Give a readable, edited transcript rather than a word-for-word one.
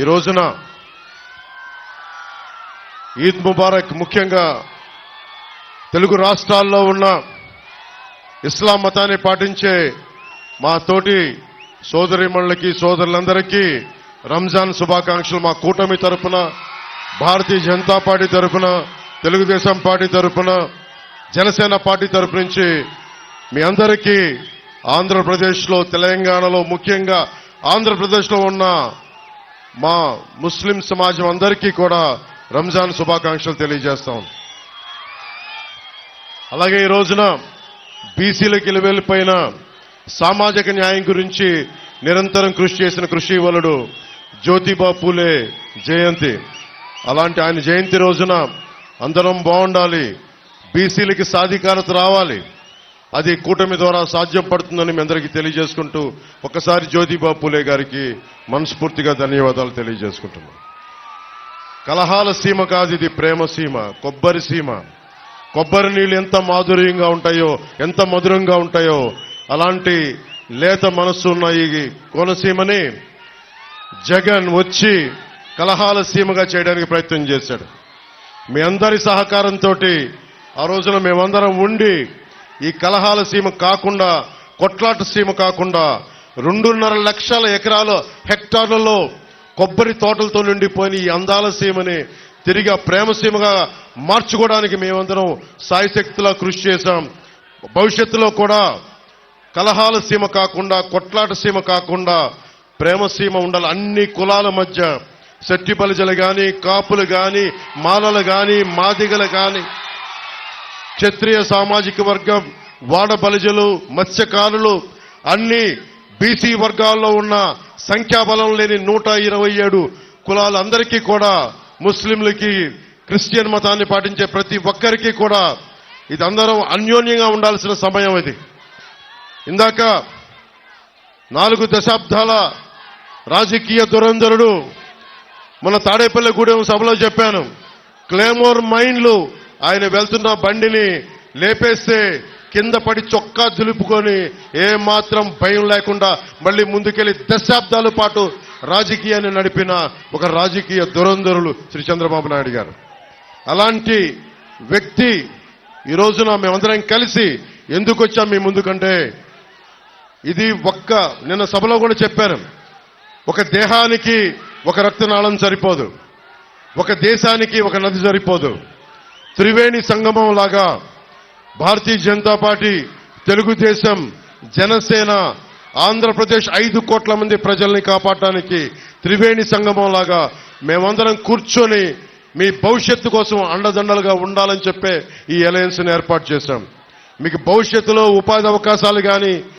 ఈ రోజున ఈద్ ముబారక్ ముఖ్యంగా తెలుగు రాష్ట్రాల్లో ఉన్న ఇస్లాం మతాన్ని పాటించే మా తోటి సోదరిమణులకి సోదరులందరికీ రంజాన్ శుభాకాంక్షలు మా కూటమి తరపున, భారతీయ జనతా పార్టీ తరపున, తెలుగుదేశం పార్టీ తరపున, జనసేన పార్టీ తరపు నుంచి మీ అందరికీ ఆంధ్రప్రదేశ్లో, తెలంగాణలో, ముఖ్యంగా ఆంధ్రప్రదేశ్లో ఉన్న మా ముస్లిం సమాజం అందరికీ కూడా రంజాన్ శుభాకాంక్షలు తెలియజేస్తాం. అలాగే ఈ రోజున బీసీలకు ఇలువెల్లిపోయిన సామాజిక న్యాయం గురించి నిరంతరం కృషి చేసిన కృషివలుడు జ్యోతిబా పూలే జయంతి. అలాంటి ఆయన జయంతి రోజున అందరం బాగుండాలి, బీసీలకి సాధికారత రావాలి. అది కూటమి ద్వారా సాధ్యం పడుతుందని మీ అందరికీ తెలియజేసుకుంటూ ఒకసారి జ్యోతిబా పూలే గారికి మనస్ఫూర్తిగా ధన్యవాదాలు తెలియజేసుకుంటున్నాం. కలహాల సీమ కాదు, ఇది ప్రేమ సీమ, కొబ్బరి సీమ. కొబ్బరి నీళ్ళు ఎంత మాధుర్యంగా ఉంటాయో, ఎంత మధురంగా ఉంటాయో, అలాంటి లేత మనస్సు ఉన్న ఈ కోనసీమని జగన్ వచ్చి కలహాల సీమగా చేయడానికి ప్రయత్నం చేశాడు. మీ అందరి సహకారంతో ఆ రోజున మేమందరం ఉండి ఈ కలహాల సీమ కాకుండా, కొట్లాట సీమ కాకుండా 2.5 లక్షల ఎకరాల హెక్టార్లలో కొబ్బరి తోటలతో నిండిపోయిన ఈ అందాల సీమని తిరిగి ప్రేమ సీమగా మార్చుకోవడానికి మేమందరం సాయశక్తిలా కృషి చేశాం. భవిష్యత్తులో కూడా కలహాల సీమ కాకుండా, కొట్లాట సీమ కాకుండా ప్రేమ సీమ ఉండాలి. అన్ని కులాల మధ్య శెట్టి బలిజలు గాని, కాపులు గాని, మాలలు గాని, మాదిగలు గాని, క్షత్రియ సామాజిక వర్గం, వాడ బలిజలు, మత్స్యకారులు, అన్ని బీసీ వర్గాల్లో ఉన్న సంఖ్యాబలం లేని 127 కులాలందరికీ కూడా, ముస్లింలకి, క్రిస్టియన్ మతాన్ని పాటించే ప్రతి ఒక్కరికి కూడా ఇది అందరం అన్యోన్యంగా ఉండాల్సిన సమయం ఇది. ఇందాక 4 దశాబ్దాల రాజకీయ దురంధరుడు మన తాడేపల్లిగూడెం సభలో చెప్పాను. క్లేమోర్ మైన్లు ఆయన వెళ్తున్న బండిని లేపేస్తే కింద పడి చొక్కా దులుపుకొని ఏమాత్రం భయం లేకుండా మళ్లీ ముందుకెళ్లి దశాబ్దాల పాటు రాజకీయాన్ని నడిపిన ఒక రాజకీయ దురంధరులు శ్రీ చంద్రబాబు నాయుడు గారు. అలాంటి వ్యక్తి ఈ రోజున మేమందరం కలిసి ఎందుకు వచ్చాం మీ ముందుకంటే, ఇది నిన్న సభలో కూడా చెప్పాను, ఒక దేహానికి ఒక రక్తనాళం సరిపోదు, ఒక దేశానికి ఒక నది సరిపోదు. త్రివేణి సంగమం లాగా భారతీయ జనతా పార్టీ, తెలుగుదేశం, జనసేన, ఆంధ్రప్రదేశ్ 5 కోట్ల మంది ప్రజల్ని కాపాడటానికి త్రివేణి సంగమం లాగా మేమందరం కూర్చొని మీ భవిష్యత్తు కోసం అండదండలుగా ఉండాలని చెప్పే ఈ అలయన్స్ ని ఏర్పాటు చేశాం. మీకు భవిష్యత్తులో ఉపాధి అవకాశాలు కానీ,